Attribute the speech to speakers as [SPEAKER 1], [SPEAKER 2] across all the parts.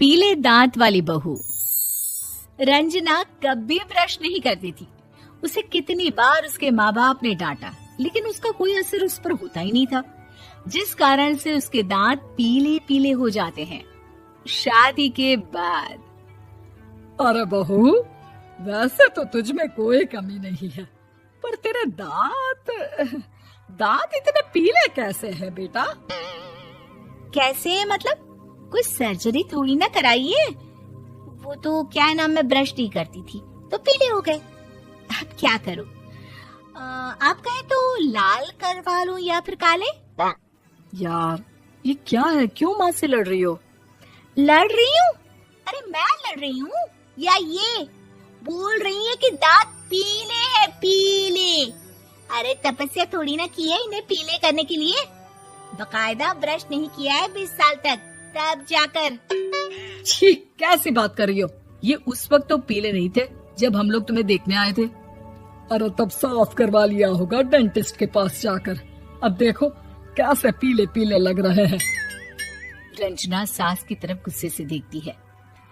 [SPEAKER 1] पीले दांत वाली बहू। रंजना कभी ब्रश नहीं करती थी। उसे कितनी बार उसके माँ बाप ने डांटा, लेकिन उसका कोई असर उस पर होता ही नहीं था, जिस कारण से उसके दांत पीले पीले हो जाते हैं। शादी के बाद।
[SPEAKER 2] अरे बहू, वैसे तो तुझ में कोई कमी नहीं है, पर तेरे दांत इतने पीले कैसे हैं बेटा?
[SPEAKER 1] कैसे मतलब? कोई सर्जरी थोड़ी ना कराई है। वो तो क्या नाम, मैं ब्रश नहीं करती थी तो पीले हो गए। अब क्या करूं? आप कहें तो लाल करवा लूं या फिर काले?
[SPEAKER 2] यार ये क्या है, क्यों माँ से लड़ रही हो?
[SPEAKER 1] लड़ रही हूँ? अरे मैं लड़ रही हूँ या ये बोल रही है कि दांत पीले हैं, पीले। अरे तपस्या थोड़ी ना की है इन्हें पीले करने के लिए। बकायदा ब्रश नहीं किया है 20 साल तक, तब जाकर।
[SPEAKER 2] छी, कैसी बात कर रही हो? ये उस वक्त तो पीले नहीं थे जब हम लोग तुम्हें देखने आए थे। अरे तब साफ करवा लिया होगा डेंटिस्ट के पास जाकर। अब देखो कैसे पीले पीले लग रहे हैं।
[SPEAKER 1] रंजना सास की तरफ गुस्से से देखती है।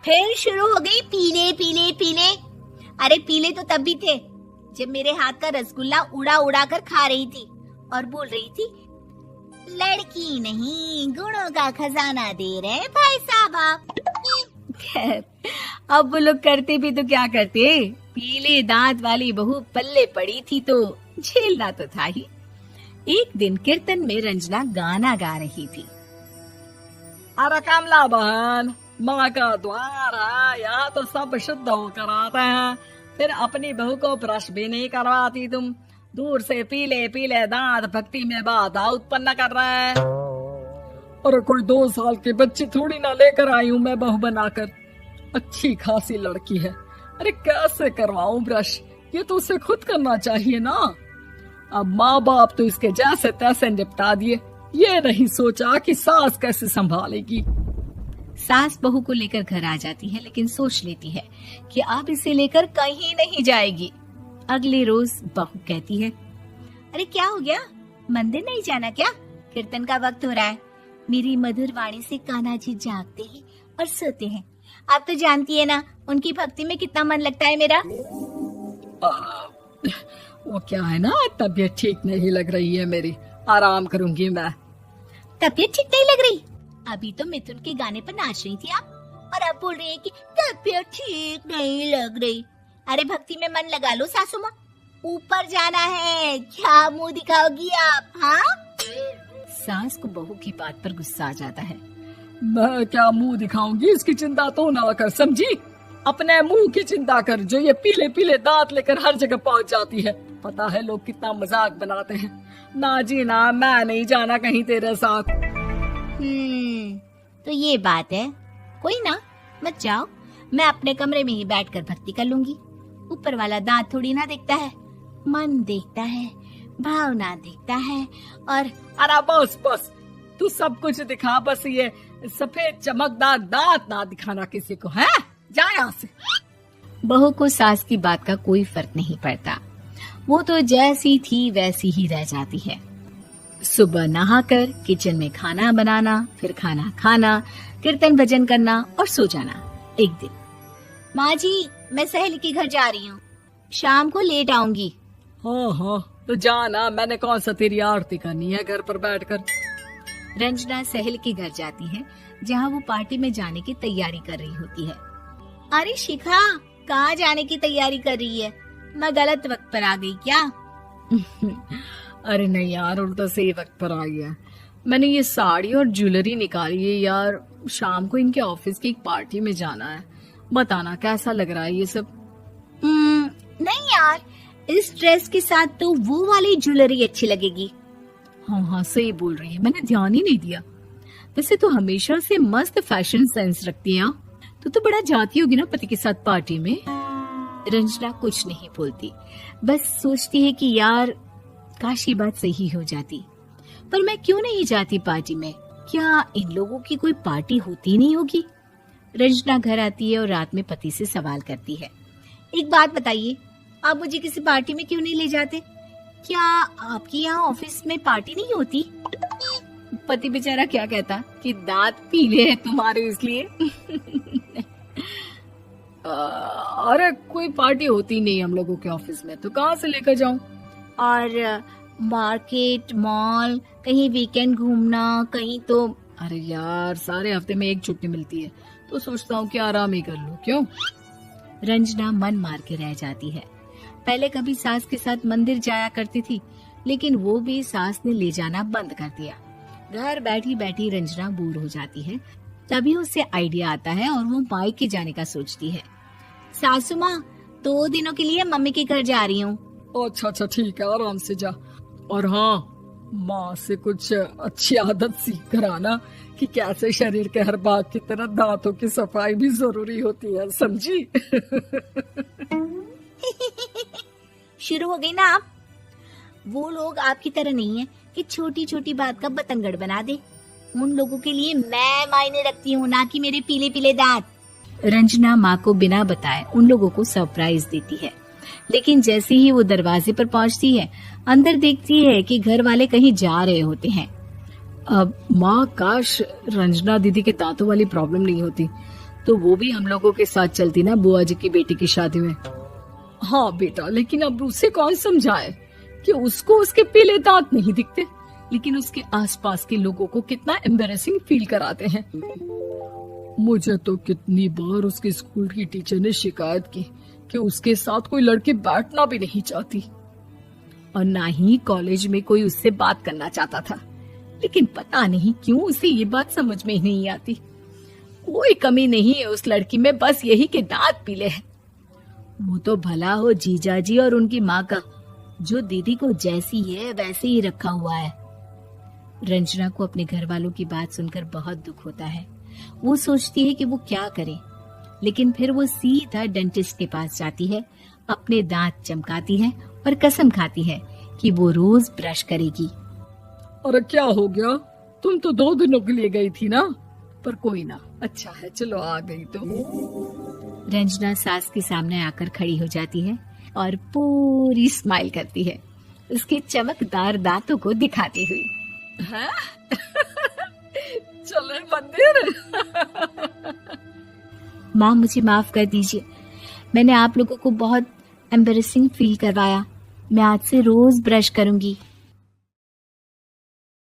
[SPEAKER 1] फिर शुरू हो गई पीले पीले पीले। अरे पीले तो तब भी थे जब मेरे हाथ का रसगुल्ला उड़ा उड़ा कर खा रही थी और बोल रही थी, लड़की नहीं गुणों का खजाना दे रहे भाई साहब आप। खैर, अब वो लोग करते भी तो क्या करते, पीले दांत वाली बहू पल्ले पड़ी थी तो झेलना तो था ही। एक दिन कीर्तन में रंजना गाना गा रही थी।
[SPEAKER 2] अरे कमला बहन, माँ का द्वार है, यहाँ तो सब शुद्ध होकर आते हैं, फिर अपनी बहू को ब्रश भी नहीं करवाती तुम। दूर से पीले पीले दांत भक्ति में बाधा उत्पन्न कर रहे हैं। अरे कोई 2 साल के बच्ची थोड़ी ना लेकर आई हूँ मैं बहू बनाकर। अच्छी खासी लड़की है, अरे कैसे करवाऊं ब्रश? ये तो उसे खुद करना चाहिए ना। अब माँ बाप तो इसके जैसे तैसे निपटा दिए, ये नहीं सोचा कि सास कैसे संभालेगी।
[SPEAKER 1] सास बहू को लेकर घर आ जाती है, लेकिन सोच लेती है कि अब इसे लेकर कहीं नहीं जाएगी। अगले रोज बहू कहती है, अरे क्या हो गया, मंदिर नहीं जाना क्या? कीर्तन का वक्त हो रहा है। मेरी मधुर वाणी से कान्हा जी जागते हैं और सोते हैं। आप तो जानती है ना उनकी भक्ति में कितना मन लगता है मेरा।
[SPEAKER 2] वो क्या है ना, तबीयत ठीक नहीं लग रही है मेरी, आराम करूंगी मैं।
[SPEAKER 1] तबीयत ठीक नहीं लग रही? अभी तो मिथुन के गाने पर नाच रही थी आप, और अब बोल रही है कि तबीयत ठीक नहीं लग रही। अरे भक्ति में मन लगा लो सासू माँ, ऊपर जाना है, क्या मुंह दिखाओगी आप? हाँ? सास को बहू की बात पर गुस्सा आ जाता है।
[SPEAKER 2] मैं क्या मुंह दिखाऊंगी, इसकी चिंता तो ना कर, समझी? अपने मुंह की चिंता कर, जो ये पीले पीले दांत लेकर हर जगह पहुंच जाती है। पता है लोग कितना मजाक बनाते हैं। ना जी ना, मैं नहीं जाना कहीं तेरे साथ।
[SPEAKER 1] तो ये बात है। कोई ना, मत जाओ, मैं अपने कमरे में ही बैठकर भक्ति कर लूंगी। ऊपर वाला दांत थोड़ी ना देखता है, मन देखता है, भावना देखता है। और
[SPEAKER 2] अरे बस बस, तू सब कुछ दिखा, बस ये सफेद चमकदार दांत ना दिखाना किसी को, है? जा यहाँ से।
[SPEAKER 1] बहू को सास की बात का कोई फर्क नहीं पड़ता, वो तो जैसी थी वैसी ही रह जाती है। सुबह नहाकर किचन में खाना बनाना, फिर खाना खाना, कीर्तन भजन करना और सो जाना। एक दिन, माँ जी मैं सहेली के घर जा रही हूँ, शाम को लेट आऊंगी।
[SPEAKER 2] हाँ, तो जाना, मैंने कौन सा तेरी आरती करनी है घर पर बैठकर।
[SPEAKER 1] रंजना सहेली के घर जाती है, जहाँ वो पार्टी में जाने की तैयारी कर रही होती है। अरे शिखा, कहाँ जाने की तैयारी कर रही है? मैं गलत वक्त पर आ गई क्या?
[SPEAKER 2] अरे नहीं यार, उल्टा सही वक्त पर आई है। मैंने ये साड़ी और ज्वेलरी निकाली है यार, शाम को इनके ऑफिस की एक पार्टी में जाना है। बताना कैसा लग रहा है ये सब?
[SPEAKER 1] नहीं यार, इस ड्रेस के साथ तो वो वाली ज्वेलरी अच्छी लगेगी।
[SPEAKER 2] हाँ सही बोल रही है, मैंने ध्यान ही नहीं दिया। वैसे तो हमेशा से मस्त फैशन सेंस रखती है। तो बड़ा जाती होगी ना पति के साथ पार्टी में।
[SPEAKER 1] रंजना कुछ नहीं बोलती, बस सोचती है कि यार काश ये बात सही हो जाती, पर मैं क्यों नहीं जाती पार्टी में? क्या इन लोगों की कोई पार्टी होती नहीं होगी? रंजना घर आती है और रात में पति से सवाल करती है, एक बात बताइए, आप मुझे किसी पार्टी में क्यों नहीं ले जाते? क्या आपके यहाँ ऑफिस में पार्टी नहीं होती? पति बेचारा क्या कहता कि दांत पीले हैं तुम्हारे इसलिए।
[SPEAKER 2] अरे कोई पार्टी होती नहीं हम लोगों के ऑफिस में, तो कहाँ से लेकर जाऊं?
[SPEAKER 1] और मार्केट, मॉल, कहीं वीकेंड घूमना, कहीं तो।
[SPEAKER 2] अरे यार सारे हफ्ते में एक छुट्टी मिलती है, तो सोचता हूँ कि आराम ही कर लूं। क्यों?
[SPEAKER 1] रंजना मन मार के रह जाती है। पहले कभी सास के साथ मंदिर जाया करती थी, लेकिन वो भी सास ने ले जाना बंद कर दिया। घर बैठी बैठी रंजना बोर हो जाती है। तभी उसे आइडिया आता है और वो मायके जाने का सोचती है। सासू माँ, 2 दिनों के लिए मम्मी के घर जा रही हूँ।
[SPEAKER 2] अच्छा अच्छा ठीक है, आराम से जा। और हाँ, माँ से कुछ अच्छी आदत सीख कर आना कि कैसे शरीर के हर भाग की तरह दांतों की सफाई भी जरूरी होती है, समझी?
[SPEAKER 1] शुरू हो गई ना आप। वो लोग आपकी तरह नहीं है कि छोटी छोटी बात का बतंगड़ बना दे। उन लोगों के लिए मैं मायने रखती हूँ, ना कि मेरे पीले पीले दांत। रंजना माँ को बिना बताए उन लोगों को सरप्राइज देती है, लेकिन जैसे ही वो दरवाजे पर पहुंचती है, अंदर देखती है कि घर वाले कहीं जा रहे होते हैं।
[SPEAKER 2] अब माँ, काश रंजना दीदी के दांतों वाली प्रॉब्लम नहीं होती, तो वो भी हम लोगों के साथ चलती ना बुआ जी की बेटी की शादी में। हाँ बेटा, लेकिन अब उसे कौन समझाए कि उसको उसके पीले दांत नहीं दिखते, लेकिन उसके आसपास के लोगों को कितना एम्बैरेसिंग फील कराते हैं। मुझे तो कितनी बार उसके स्कूल की टीचर ने शिकायत की कि उसके साथ कोई लड़की बैठना भी नहीं चाहती, और ना ही कॉलेज में कोई उससे बात करना चाहता था। लेकिन पता नहीं क्यों उसे ये बात समझ में ही नहीं आती। कोई कमी नहीं है उस लड़की में, बस यही कि दांत पीले हैं। वो तो भला हो जीजा जी और उनकी माँ का, जो दीदी को जैसी है वैसे ही रखा हुआ है। रंजना को अपने घर वालों की बात सुनकर बहुत दुख होता है। वो सोचती है कि वो क्या करे, लेकिन फिर वो सीधा डेंटिस्ट के पास जाती है, अपने दांत चमकाती है और कसम खाती है कि वो रोज ब्रश करेगी। अरे क्या हो गया? तुम तो 2 दिनों के लिए गई थी ना, पर कोई ना, अच्छा है, चलो आ गई तो।
[SPEAKER 1] रंजना सास के सामने आकर खड़ी हो जाती है और पूरी स्माइल करती है, उसके चमकदार दांतों को दिखाती हुई।
[SPEAKER 2] हैं? चले मंदिर?
[SPEAKER 1] माँ, मुझे माफ कर दीजिए, मैंने आप लोगों को बहुत एम्बैरेसिंग फील करवाया। मैं आज से रोज ब्रश करूंगी।